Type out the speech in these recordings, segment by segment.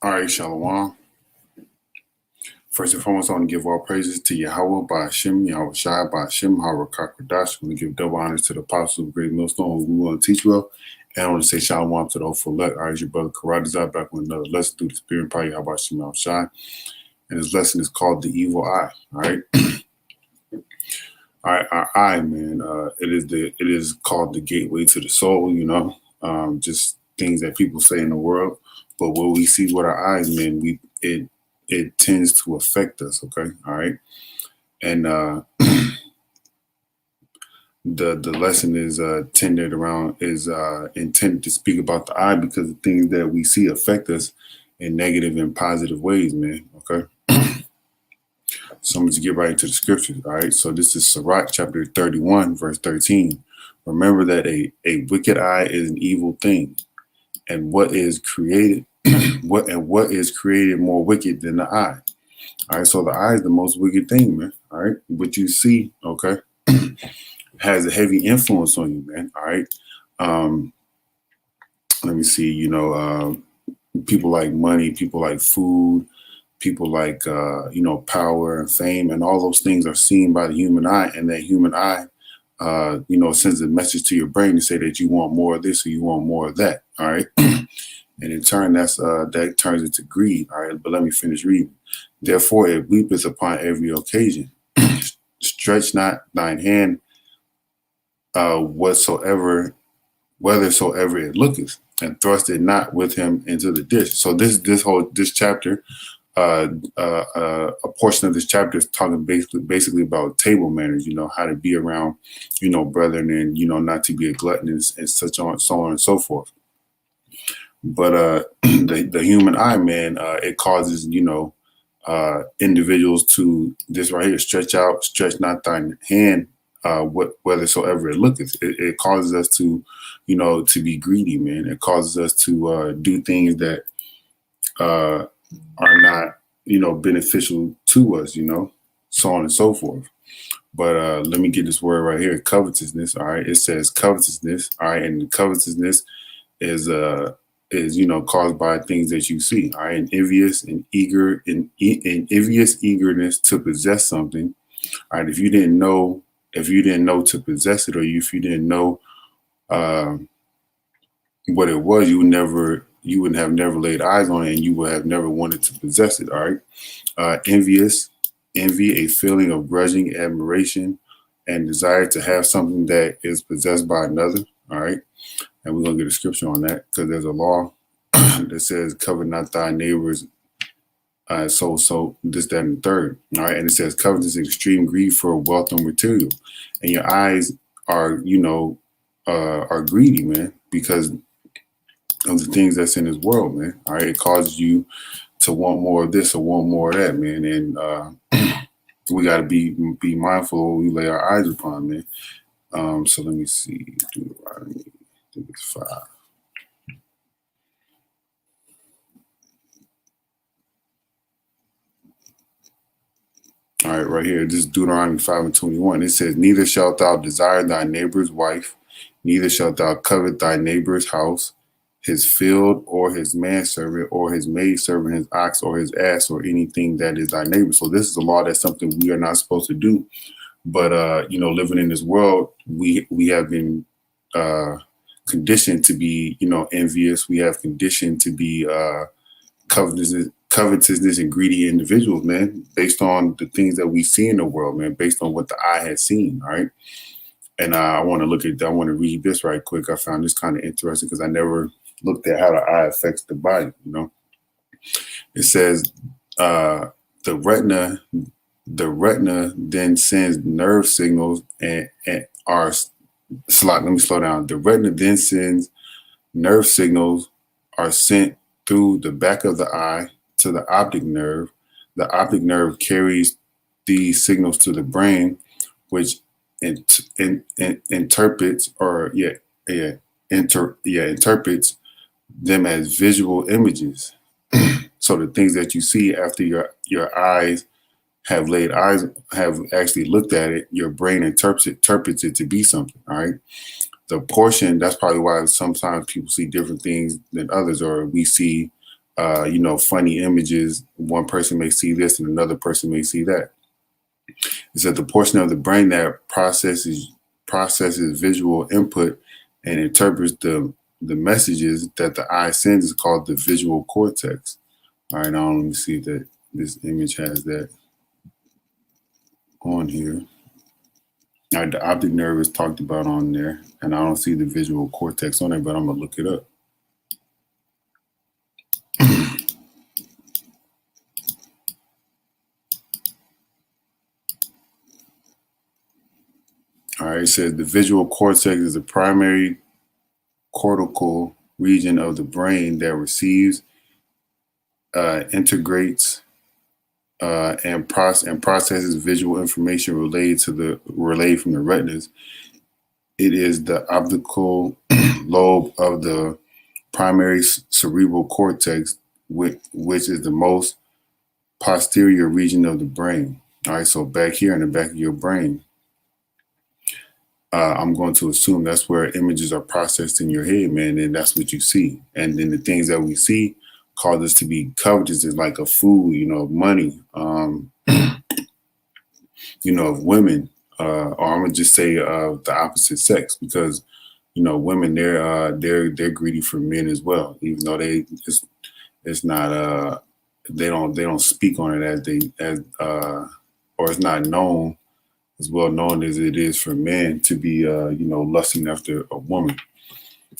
All right, Shalom. First and foremost, I want to give all praises to Yahweh, Ba'ashem, Yahweh Shai, Ba'ashem, Harakakadash. I want to give double honors to the apostles of Great Millstone who we want to teach well. And I want to say Shalom to the hopeful elect. All right, your brother Karadazar back with another lesson through the Spirit and Power, Yahweh Shem, Yahweh Shai. And this lesson is called The Evil Eye. All right. All right, our eye, man. It is called the gateway to the soul, just things that people say in the world. But what we see with our eyes, man, it tends to affect us, okay? All right. And the lesson is intended to speak about the eye because the things that we see affect us in negative and positive ways, man. Okay. So I'm going to get right into the scriptures. All right. So this is Sirach chapter 31, verse 13. Remember that a wicked eye is an evil thing, and what is created what is created more wicked than the eye. All right, so the eye is the most wicked thing, man. All right, what you see, okay, has a heavy influence on you, man. All right, let me see. People like money, people like food, people like power and fame, and all those things are seen by the human eye, and that human eye, sends a message to your brain to say that you want more of this or you want more of that. All right. And in turn, that turns into greed. All right, but let me finish reading. Therefore, it weepeth upon every occasion. Stretch not thine hand, whithersoever it looketh, and thrust it not with him into the dish. So this chapter, a portion of this chapter is talking basically about table manners. How to be around, brethren, and not to be a glutton and such on, so on and so forth. But the human eye, man, it causes, individuals to, this right here, stretch not thine hand, whithersoever it looketh. It causes us to, to be greedy, man. It causes us to do things that are not, beneficial to us, so on and so forth. But let me get this word right here, covetousness. All right, it says covetousness. All right, and covetousness is caused by things that you see. All right, and envious eagerness to possess something. All right, if you didn't know to possess it, or if you didn't know what it was, you wouldn't have never laid eyes on it, and you would have never wanted to possess it. All right, envy, a feeling of grudging admiration and desire to have something that is possessed by another. All right. And we're going to get a scripture on that because there's a law that says, covet not thy neighbors. So this, that, and the third. All right. And it says, covetous extreme greed for wealth and material. And your eyes are greedy, man, because of the things that's in this world, man. All right. It causes you to want more of this or want more of that, man. And we got to be mindful of what we lay our eyes upon, man. So let me see. Deuteronomy, I think it's 5. All right, right here. This is Deuteronomy 5:21. It says, neither shalt thou desire thy neighbor's wife, neither shalt thou covet thy neighbor's house, his field, or his manservant, or his maidservant, his ox, or his ass, or anything that is thy neighbor. So this is a law. That's something we are not supposed to do. But living in this world, we have been conditioned to be, envious. We have conditioned to be covetousness and greedy individuals, man, based on the things that we see in the world, man, based on what the eye has seen. All right. And I want to read this right quick. I found this kind of interesting because I never looked at how the eye affects the body. It says the retina then sends nerve signals and are let me slow down. The retina then sends nerve signals are sent through the back of the eye to the optic nerve. The optic nerve carries these signals to the brain, which interprets them as visual images. So the things that you see after your eyes have laid eyes, have actually looked at it, your brain interprets it to be something. All right. The portion, that's probably why sometimes people see different things than others, or we see, funny images. One person may see this and another person may see that. It's that the portion of the brain that processes visual input and interprets the messages that the eye sends is called the visual cortex. All right, now let me see that this image has that on here. All right, the optic nerve is talked about on there, and I don't see the visual cortex on there, but I'm gonna look it up. All right, it says the visual cortex is the primary cortical region of the brain that receives, integrates, and processes visual information relayed from the retinas. It is the optical lobe of the primary cerebral cortex, which is the most posterior region of the brain. All right, so back here in the back of your brain, I'm going to assume that's where images are processed in your head, man, and that's what you see. And then the things that we see cause us to be covetous, is like a food, money, of women, or I'm gonna just say the opposite sex, because women, they're greedy for men as well, even though it's not they don't speak on it or it's not known as well known as it is for men to be lusting after a woman,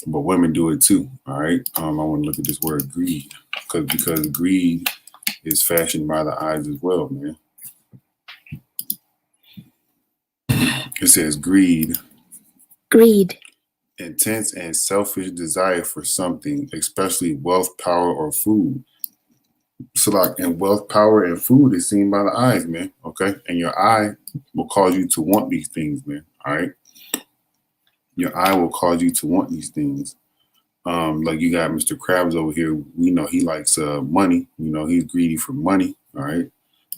but women do it too. All right, I want to look at this word greed, because greed is fashioned by the eyes as well, man. It says greed, intense and selfish desire for something, especially wealth, power, or food. So like, and wealth, power, and food is seen by the eyes, man. Okay. And your eye will cause you to want these things, man. All right. Your eye will cause you to want these things. Like you got Mr. Krabs over here. We know he likes money. He's greedy for money. All right.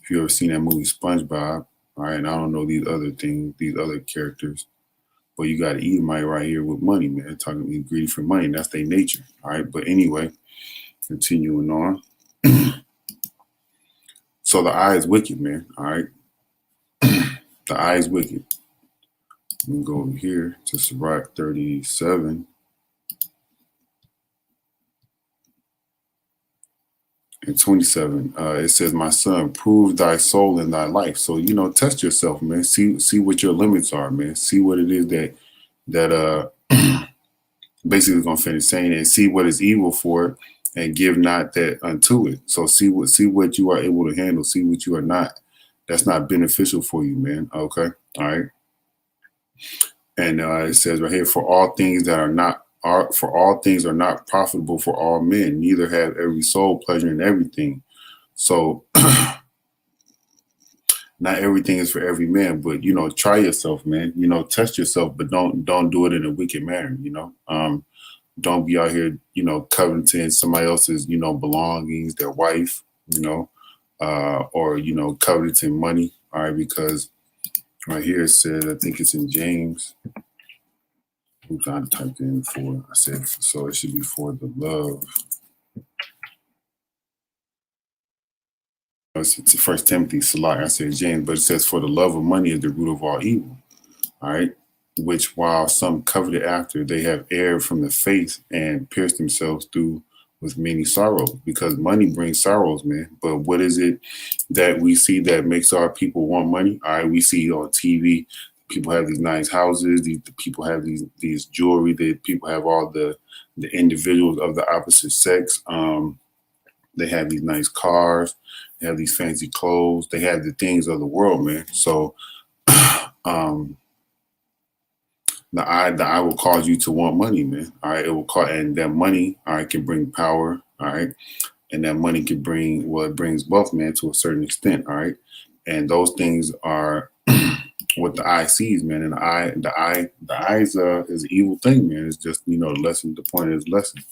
If you ever seen that movie SpongeBob, all right. And I don't know these other things, these other characters, but you got Edomite right here with money, man. Talking he's greedy for money. That's their nature. All right. But anyway, continuing on. So the eye is wicked, man. All right. The eye is wicked. We can go over here to Sirach 37. And 27, it says, "My son, prove thy soul in thy life." So test yourself, man. See what your limits are, man. See what it is that basically gonna finish saying, and see what is evil for it, and give not that unto it. So see what you are able to handle. See what you are not. That's not beneficial for you, man. Okay, all right. And it says right here, for all things are not profitable for all men, neither have every soul pleasure in everything. So not everything is for every man, but try yourself, man. Test yourself, but don't do it in a wicked manner. Don't be out here, coveting somebody else's, belongings, their wife, or coveting money. All right, because right here it says, I think it's in James. I typed in for, I said, so it should be for the love. It's First Timothy, Salak, I said James, but it says, for the love of money is the root of all evil. All right. Which while some coveted after, they have erred from the faith and pierced themselves through with many sorrows, because money brings sorrows, man. But what is it that we see that makes our people want money? All right. We see on TV, people have these nice houses. The people have these jewelry. People have all the individuals of the opposite sex. They have these nice cars. They have these fancy clothes. They have the things of the world, man. So, the eye will cause you to want money, man. All right, it will cause, and that money, all right, can bring power. All right, and that money can bring, well, it brings wealth, man, to a certain extent. All right, and those things are what the eye sees, man. And the eye is an evil thing, man. It's just the lesson. The point of this lesson.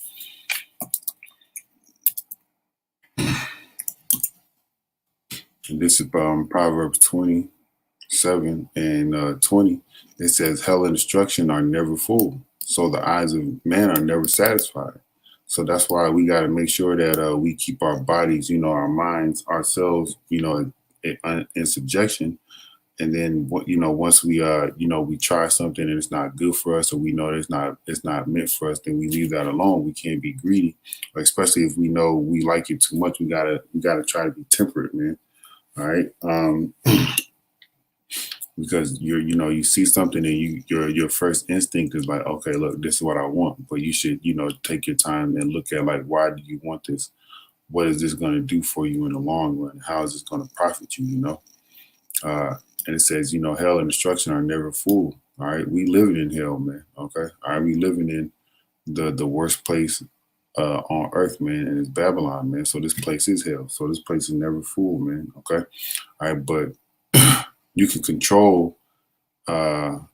And this is Proverbs 27 and 20. It says, hell and destruction are never full, so the eyes of man are never satisfied. So that's why we got to make sure that we keep our bodies, our minds, ourselves, in subjection. And then once we try something and it's not good for us, or we know it's not meant for us, then we leave that alone. We can't be greedy, especially if we know we like it too much. We gotta try to be temperate, man. All right. Because you see something and your first instinct is like, okay, look, this is what I want. But you should, take your time and look at, like, why do you want this? What is this going to do for you in the long run? How is this going to profit you, and it says, hell and destruction are never full. All right. We living in hell, man. Okay. All right. We living in the worst place on earth, man, and it's Babylon, man. So this place is hell. So this place is never full, man. Okay. All right. But you can control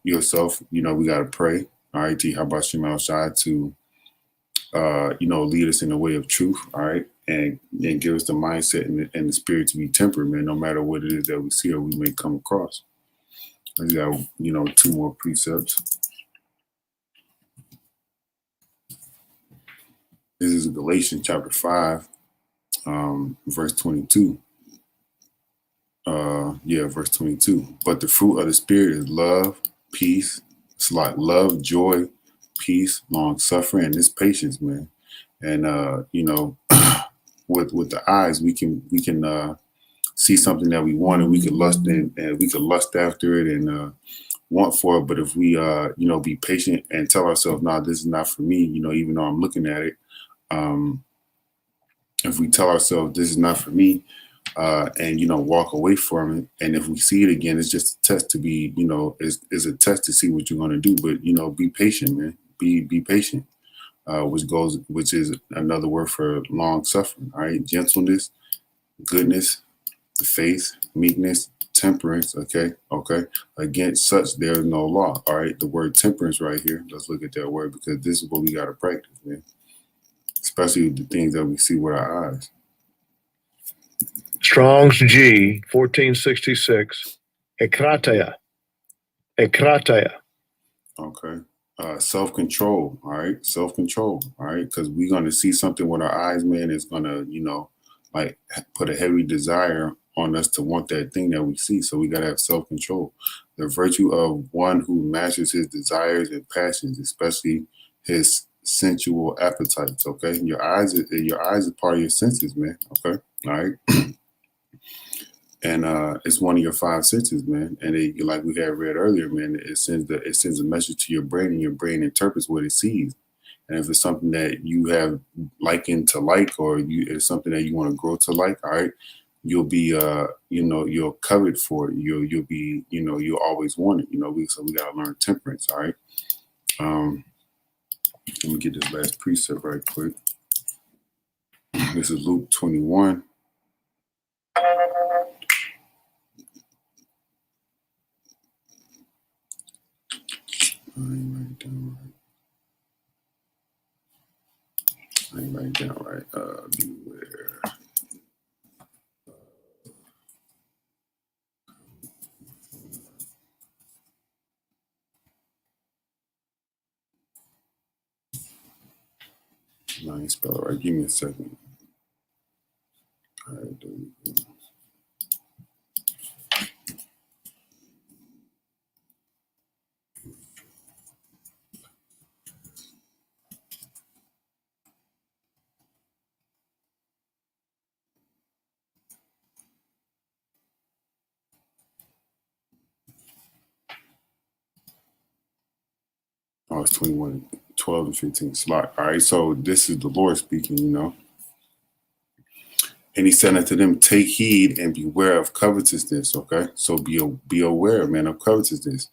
yourself. We got to pray. All right. How about Shemal Shai to, lead us in the way of truth. All right. And give us the mindset and the spirit to be tempered, man, no matter what it is that we see or we may come across. I got, 2 more precepts. This is Galatians chapter 5, verse 22. Verse 22. But the fruit of the spirit is love, peace. It's like love, joy, peace, long suffering, and this patience, man. And with the eyes, we can see something that we want, and we could lust and we could lust after it and want for it. But if we be patient and tell ourselves, nah, this is not for me, even though I'm looking at it, if we tell ourselves this is not for me, and walk away from it, and if we see it again, it's just a test to be, is a test to see what you're going to do. But be patient, man. Be patient, which is another word for long suffering. All right, gentleness, goodness, faith, meekness, temperance. Okay. Against such there is no law. All right, the word temperance right here. Let's look at that word, because this is what we got to practice, man. Especially the things that we see with our eyes. Strong's G 1466. Ekrateia. Okay. Self-control. All right. Self-control. All right. Because we're going to see something with our eyes, man. It's going to, like, put a heavy desire on us to want that thing that we see. So we got to have self-control. The virtue of one who masters his desires and passions, especially his sensual appetites. Okay. Your eyes are part of your senses, man. Okay. All right. And it's one of your 5 senses, man. And like we had read earlier, man, it sends a message to your brain, and your brain interprets what it sees. And if it's something that you have likened to like, or it's something that you want to grow to like, all right, you'll be you're covered for it. You'll be, you'll always want it. So we gotta learn temperance, all right. Let me get this last precept right quick. This is Luke 21. I ain't writing down right. Beware. I ain't spell it right. Give me a second. All right, there we go. Oh, it's 21, 12 and 15 slot. All right, so this is the Lord speaking, And he said unto them, take heed and beware of covetousness, okay? So be aware, man, of covetousness.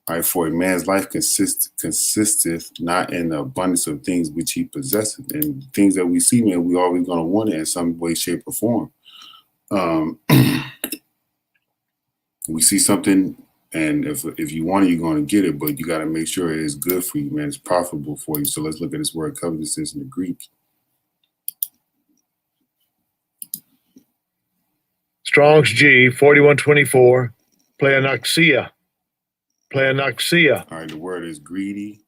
All right, for a man's life consisteth not in the abundance of things which he possesseth. And things that we see, man, we always going to want it in some way, shape, or form. We see something, and if you want it, you're going to get it, but you got to make sure it is good for you, man. It's profitable for you. So let's look at this word covetousness in the Greek. Strong's G 4124. Pleonoxia. Pleonoxia. All right, the word is greedy.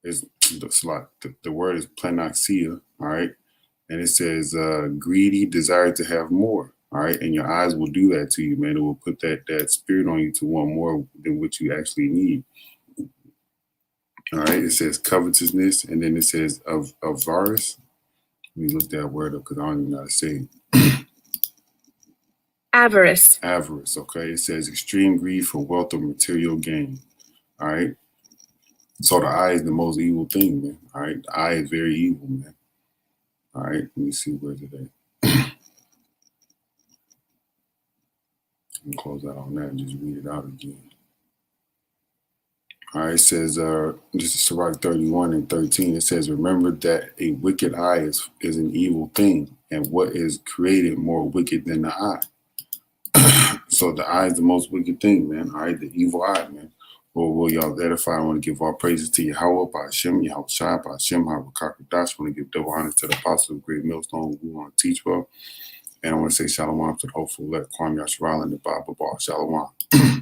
The word is planoxia. All right, and it says greedy, desire to have more. All right, and your eyes will do that to you, man. It will put that spirit on you to want more than what you actually need. All right, it says covetousness, and then it says avarice. Let me look that word up because I don't even know how to say it. Avarice. Avarice, okay? It says extreme greed for wealth or material gain. All right. So the eye is the most evil thing, man. All right. The eye is very evil, man. All right. Let me see where's it at. Let me close out on that and just read it out again. All right, it says, this is Sirach 31 and 13. It says, remember that a wicked eye is an evil thing, and what is created more wicked than the eye. So the eye is the most wicked thing, man. All right, the evil eye, man. Well, will y'all edify? I want to give all praises to Yahweh, by Hashem, Yahweh Shai, by Hashem, Harakakadash. I want to give double honor to the apostle of Great Millstone who want to teach well. And I want to say shalom to the hopeful elect Kwame Yasharal and the Bible Ball. Shalom.